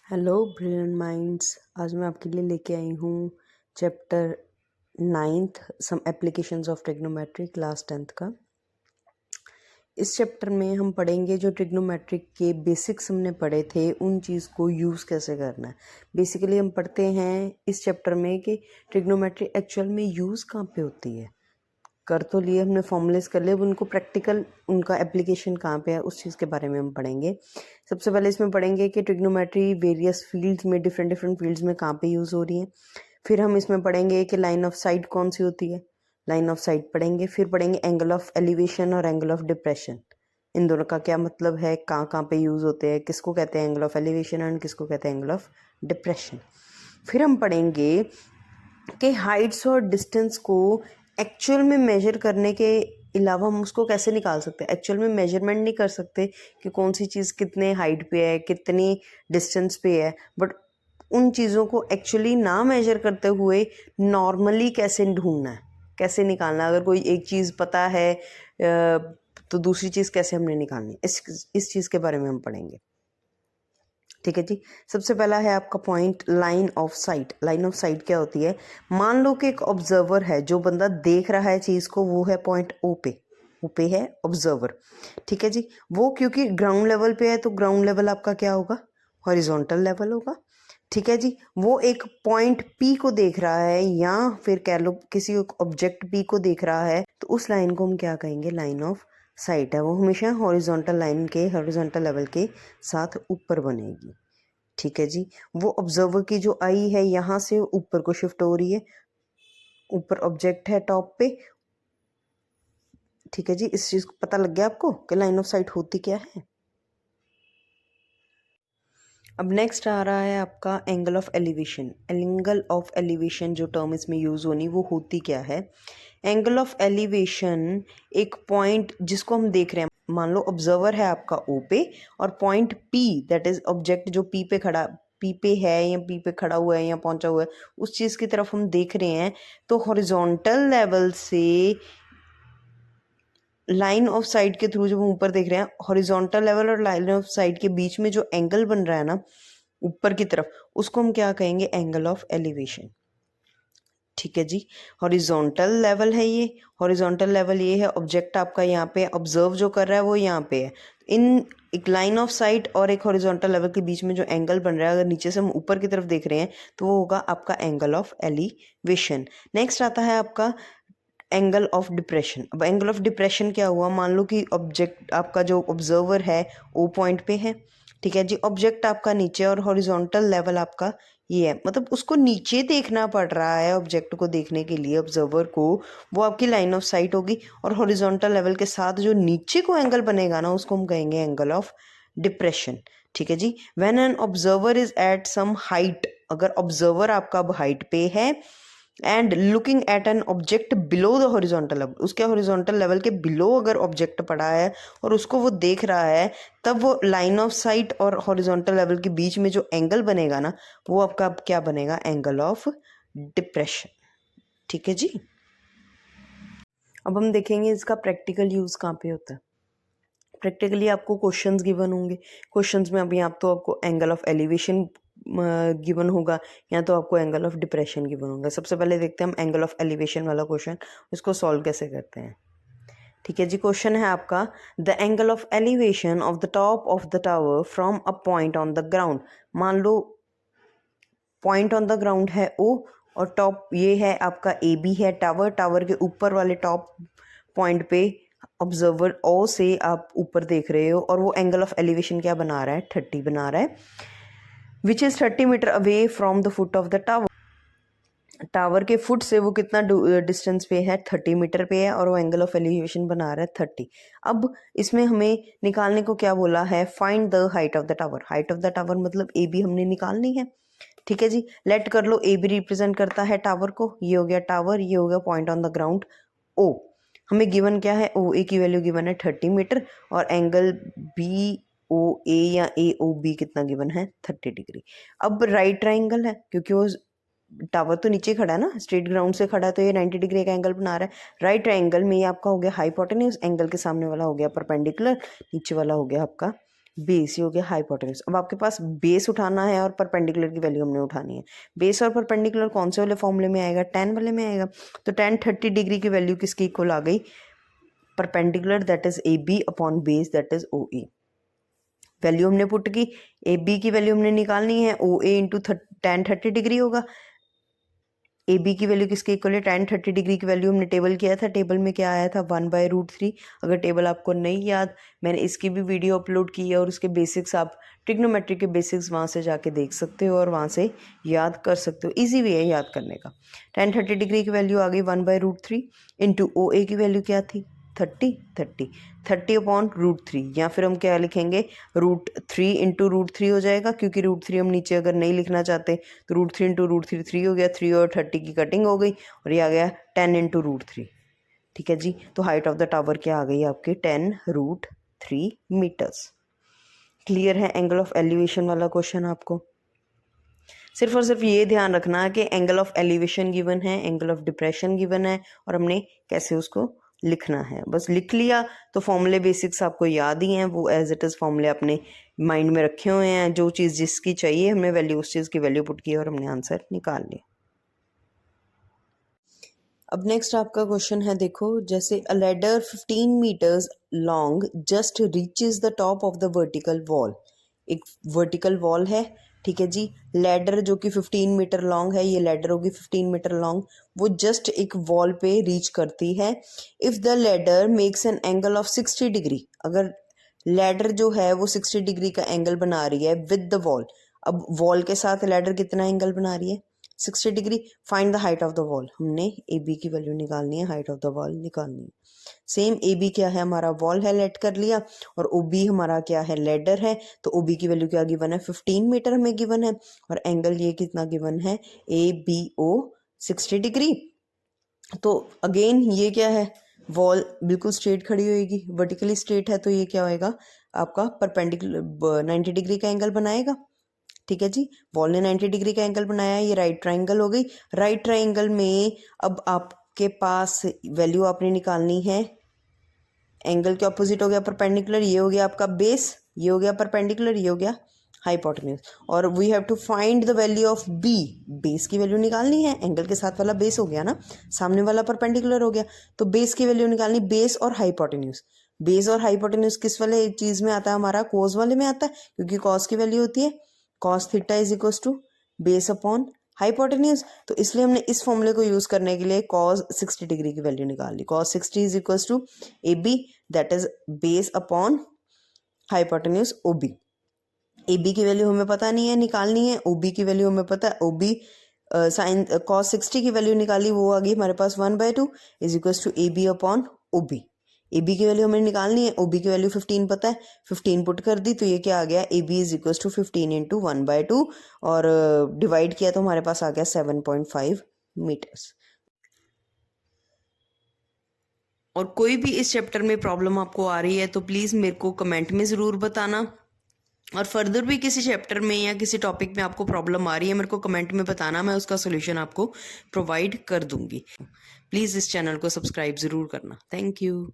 Hello brilliant minds. आज मैं आपके लिए लेके आई हूँ chapter 9th some applications of trigonometry class 10th का। इस चैप्टर में हम पढ़ेंगे जो ट्रिग्नोमेट्रिक के बेसिक्स हमने पढ़े थे उन चीज़ को यूज़ कैसे करना है। बेसिकली हम पढ़ते हैं इस चैप्टर में कि ट्रिग्नोमेट्री एक्चुअल में यूज़ कहाँ पे होती है। कर तो लिए हमने फॉर्मूलेस कर लिए, अब उनको प्रैक्टिकल उनका एप्लीकेशन कहाँ पे है उस चीज़ के बारे में हम पढ़ेंगे। सबसे पहले इसमें पढ़ेंगे कि ट्रिग्नोमेट्री वेरियस फील्ड्स में डिफरेंट फील्ड्स में कहाँ पे यूज़ हो रही है। फिर हम इसमें पढ़ेंगे कि लाइन ऑफ साइट कौन सी होती है, लाइन ऑफ साइट पढ़ेंगे। फिर पढ़ेंगे एंगल ऑफ एलिवेशन और एंगल ऑफ डिप्रेशन, इन दोनों का क्या मतलब है, कहाँ कहाँ पे यूज़ होते हैं, किसको कहते हैं एंगल ऑफ एलिवेशन एंड किसको कहते हैं एंगल ऑफ डिप्रेशन। फिर हम पढ़ेंगे कि हाइट्स और डिस्टेंस को एक्चुअल में मेजर करने के अलावा हम उसको कैसे निकाल सकते हैं। एक्चुअल में मेजरमेंट नहीं कर सकते कि कौन सी चीज़ कितने हाइट पे है, कितनी डिस्टेंस पे है, बट उन चीज़ों को एक्चुअली ना मेजर करते हुए नॉर्मली कैसे ढूंढना है, कैसे निकालना है। अगर कोई एक चीज़ पता है तो दूसरी चीज़ कैसे हमने निकालनी है, इस चीज़ के बारे में हम पढ़ेंगे। ठीक है जी। सबसे पहला है आपका point line of site. Line of site क्या होती है? मान लो कि एक ऑब्जर्वर है, जो बंदा देख रहा है चीज़ को, वो है पॉइंट ओ पे है ऑब्जर्वर। ठीक है जी। वो क्योंकि ग्राउंड लेवल पे है तो ग्राउंड लेवल आपका क्या होगा? हॉरिजॉन्टल लेवल होगा। ठीक है जी। वो एक पॉइंट पी को देख रहा है या फिर कह लो किसी ऑब्जेक्ट पी को देख रहा है, तो उस लाइन को हम क्या कहेंगे? लाइन ऑफ साइट है। वो हमेशा हॉरिजॉन्टल लाइन के हॉरिजॉन्टल लेवल के साथ ऊपर बनेगी। ठीक है जी। वो ऑब्जर्वर की जो आई है यहाँ से ऊपर को शिफ्ट हो रही है, ऊपर ऑब्जेक्ट है टॉप पे। ठीक है जी। इस चीज़ को पता लग गया आपको कि लाइन ऑफ साइट होती क्या है। अब नेक्स्ट आ रहा है आपका angle of elevation. Angle of elevation जो टर्म इसमें यूज़ होनी वो होती क्या है? एंगल ऑफ एलिवेशन एक पॉइंट जिसको हम देख रहे हैं, मान लो ऑब्जर्वर है आपका ओ पे और point P that is object जो पी पे है या पी पे खड़ा हुआ है या पहुंचा हुआ है, उस चीज़ की तरफ हम देख रहे हैं। तो हॉरिजॉन्टल लेवल से लाइन ऑफ साइट के थ्रू जब हम ऊपर देख रहे हैं, हॉरिजॉन्टल लेवल और लाइन ऑफ साइट के बीच में जो एंगल बन रहा है ना ऊपर की तरफ, उसको हम क्या कहेंगे? Angle of elevation. ठीक है जी। हॉरिजॉन्टल लेवल है ये, हॉरिजॉन्टल लेवल ये है, ऑब्जेक्ट आपका यहाँ पे ऑब्जर्व जो कर रहा है वो यहाँ पे है। इन एक लाइन ऑफ साइट और एक हॉरिजॉन्टल लेवल के बीच में जो एंगल बन रहा है, अगर नीचे से हम ऊपर की तरफ देख रहे हैं तो वो होगा आपका एंगल ऑफ एलिवेशन। नेक्स्ट आता है आपका एंगल ऑफ डिप्रेशन। अब एंगल ऑफ डिप्रेशन क्या हुआ? मान लो कि ऑब्जेक्ट आपका जो ऑब्जर्वर है ओ पॉइंट पे है। ठीक है जी। ऑब्जेक्ट आपका नीचे और हॉरिजॉन्टल लेवल आपका ये है, मतलब उसको नीचे देखना पड़ रहा है ऑब्जेक्ट को देखने के लिए ऑब्जर्वर को, वो आपकी लाइन ऑफ साइट होगी। और हॉरिजॉन्टल लेवल के साथ जो नीचे को एंगल बनेगा ना उसको हम कहेंगे एंगल ऑफ डिप्रेशन। ठीक है जी। When an observer is at some height, अगर ऑब्जर्वर आपका अब हाइट पे है and looking at an object below the horizontal level, उसके हॉरिजॉन्टल लेवल के बिलो अगर ऑब्जेक्ट पड़ा है और उसको वो देख रहा है, तब वो लाइन ऑफ साइट और हॉरिजॉन्टल लेवल के बीच में जो एंगल बनेगा ना वो आपका अब क्या बनेगा? Angle of depression. ठीक है जी। अब हम देखेंगे इसका प्रैक्टिकल यूज़ कहाँ पे होता है। प्रैक्टिकली आपको क्वेश्चंस गिवन होंगे, क्वेश्चंस में अभी आप तो आपको एंगल ऑफ एलिवेशन गिवन होगा या तो आपको एंगल ऑफ डिप्रेशन गिवन होगा। सबसे पहले देखते हैं हम एंगल ऑफ एलिवेशन वाला क्वेश्चन, इसको सॉल्व कैसे करते हैं। ठीक है जी। क्वेश्चन है आपका the angle of elevation of the top of the tower from a point on the ground. मान लो पॉइंट ऑन द ग्राउंड है ओ और टॉप ये है आपका ए बी है टावर, टावर के ऊपर वाले टॉप पॉइंट पे ऑब्जर्वर ओ से आप ऊपर देख रहे हो और वो एंगल ऑफ एलिवेशन क्या बना रहा है? 30 बना रहा है, which is 30 metres away from the foot of the tower. Tower के फुट से वो कितना डिस्टेंस पे है? 30 मीटर पे है और वो एंगल ऑफ एलिवेशन बना रहा है 30। अब इसमें हमें निकालने को क्या बोला है? Find the height of the tower. Height of the tower मतलब ए बी हमने निकालनी है। ठीक है जी। लेट कर लो ए बी रिप्रेजेंट करता है टावर को, ये हो गया टावर, ये हो गया पॉइंट ऑन द ग्राउंड ओ। हमें गिवन क्या है? ओ ए की वैल्यू गिवन है 30 मीटर और एंगल बी ओ ए या ए ओ बी कितना गिवन है? 30 डिग्री। अब राइट ट्राइंगल है क्योंकि वो टावर तो नीचे खड़ा है ना, स्ट्रेट ग्राउंड से खड़ा है, तो ये 90 डिग्री का एंगल बना रहा है। राइट ट्राइंगल में ये आपका हो गया हाइपोटेन्यूज, एंगल के सामने वाला हो गया परपेंडिकुलर, नीचे वाला हो गया आपका बेस, ये हो गया हाइपोटेन्यूज। अब आपके पास बेस उठाना है और परपेंडिकुलर की वैल्यू हमने उठानी है। बेस और परपेंडिकुलर कौन से वाले फॉर्मूले में आएगा? tan वाले में आएगा। तो tan 30 डिग्री की वैल्यू किसकी इक्वल आ गई? Perpendicular that is a b upon base that is o a. Value हमने पुट की, ए बी की वैल्यू हमने निकालनी है, o a into tan 30 degree होगा। ए बी की वैल्यू किसके इक्वल है? tan 30 डिग्री की वैल्यू हमने टेबल किया था, टेबल में क्या आया था? 1/√3। अगर टेबल आपको नहीं याद, मैंने इसकी भी वीडियो अपलोड की है और उसके बेसिक्स आप ट्रिग्नोमेट्री के बेसिक्स वहाँ से जाके देख सकते हो और वहाँ से याद कर सकते हो। इजी वे है याद करने का। tan 30 डिग्री की वैल्यू आ गई 1/√3 इंटू ओ ए की वैल्यू क्या थी? 30 अपॉन √3, या फिर हम क्या लिखेंगे? √3 इंटू √3 हो जाएगा, क्योंकि √3 हम नीचे अगर नहीं लिखना चाहते तो √3 इंटू √3 3 हो गया, 3 और 30 की कटिंग हो गई और ये आ गया 10 इंटू √3। ठीक है जी। तो हाइट ऑफ द टावर क्या आ गई आपके? 10√3 मीटर्स। क्लियर है एंगल ऑफ एलिवेशन वाला क्वेश्चन आपको? सिर्फ और सिर्फ ये ध्यान रखना है कि एंगल ऑफ एलिवेशन गिवन है, एंगल ऑफ डिप्रेशन गिवन है और हमने कैसे उसको लिखना है। बस लिख लिया तो फॉर्मूले बेसिक्स आपको याद ही हैं, वो एज इट इज़ फॉर्मूले अपने माइंड में रखे हुए हैं। जो चीज़ जिसकी चाहिए हमने वैल्यू, उस चीज़ की वैल्यू पुट की और हमने आंसर निकाल लिया। अब नेक्स्ट आपका क्वेश्चन है, देखो जैसे a ladder 15 metres long just reaches the top of the vertical wall. एक वर्टिकल वॉल है, ठीक है जी। लैडर जो कि 15 मीटर लॉन्ग है, ये लैडर होगी 15 मीटर लॉन्ग, वो जस्ट एक वॉल पे रीच करती है। If the ladder makes an angle of 60 degree, अगर लैडर जो है वो 60 डिग्री का एंगल बना रही है विद द वॉल। अब वॉल के साथ लैडर कितना एंगल बना रही है? 60 degree. Find the height of the wall, हमने ए बी की वैल्यू निकालनी है, हाइट ऑफ द वॉल निकालनी है। सेम ए बी क्या है? हमारा वॉल है, लेट कर लिया, और ओ बी हमारा क्या है? लैडर है। तो ओ बी की वैल्यू क्या गिवन है? 15 मीटर हमें गिवन है और एंगल ये कितना गिवन है? A b o 60 degree. तो अगेन ये क्या है? वॉल बिल्कुल स्ट्रेट खड़ी होएगी, वर्टिकली स्ट्रेट है, तो ये क्या होएगा? आपका परपेंडिकुलर 90 डिग्री का एंगल बनाएगा। ठीक है जी। वॉल ने 90 डिग्री का एंगल बनाया, ये राइट ट्राइंगल हो गई। राइट ट्राइंगल में अब आपके पास वैल्यू आपने निकालनी है, एंगल के ऑपोजिट हो गया परपेंडिकुलर, ये हो गया आपका बेस, ये हो गया परपेंडिकुलर, ये हो गया हाइपोटेन्यूज। और we have to find the value of b, base की वैल्यू निकालनी है। एंगल के साथ वाला बेस हो गया ना, सामने वाला परपेंडिकुलर हो गया, तो बेस की वैल्यू निकालनी, बेस और हाइपोटेन्यूज। बेस और हाइपोटेन्यूज किस वाले चीज़ में आता है? हमारा कॉस वाले में आता है, क्योंकि कॉस की वैल्यू होती है cos theta is equal to base upon hypotenuse. तो इसलिए हमने इस फॉर्मूले को यूज करने के लिए cos 60 डिग्री की वैल्यू निकाल ली। cos 60 is equal to a b that is base upon hypotenuse o b. A b की वैल्यू हमें पता नहीं है, निकालनी है। ओ बी की वैल्यू हमें पता है, ओ बी साइन cos 60 की वैल्यू निकाली, वो आ गई हमारे पास 1/2 is equal to a b upon o b. A b की वैल्यू हमें निकालनी है, ओ बी की वैल्यू 15 पता है, 15 पुट कर दी, तो ये क्या आ गया? A b is equal to 15 into 1/2 और डिवाइड किया तो हमारे पास आ गया 7.5 मीटर्स। और कोई भी इस चैप्टर में प्रॉब्लम आपको आ रही है तो प्लीज़ मेरे को कमेंट में ज़रूर बताना, और फर्दर भी किसी चैप्टर में या किसी टॉपिक में आपको प्रॉब्लम आ रही है, मेरे को कमेंट में बताना, मैं उसका सोल्यूशन आपको प्रोवाइड कर दूंगी। प्लीज़ इस चैनल को सब्सक्राइब ज़रूर करना। Thank you.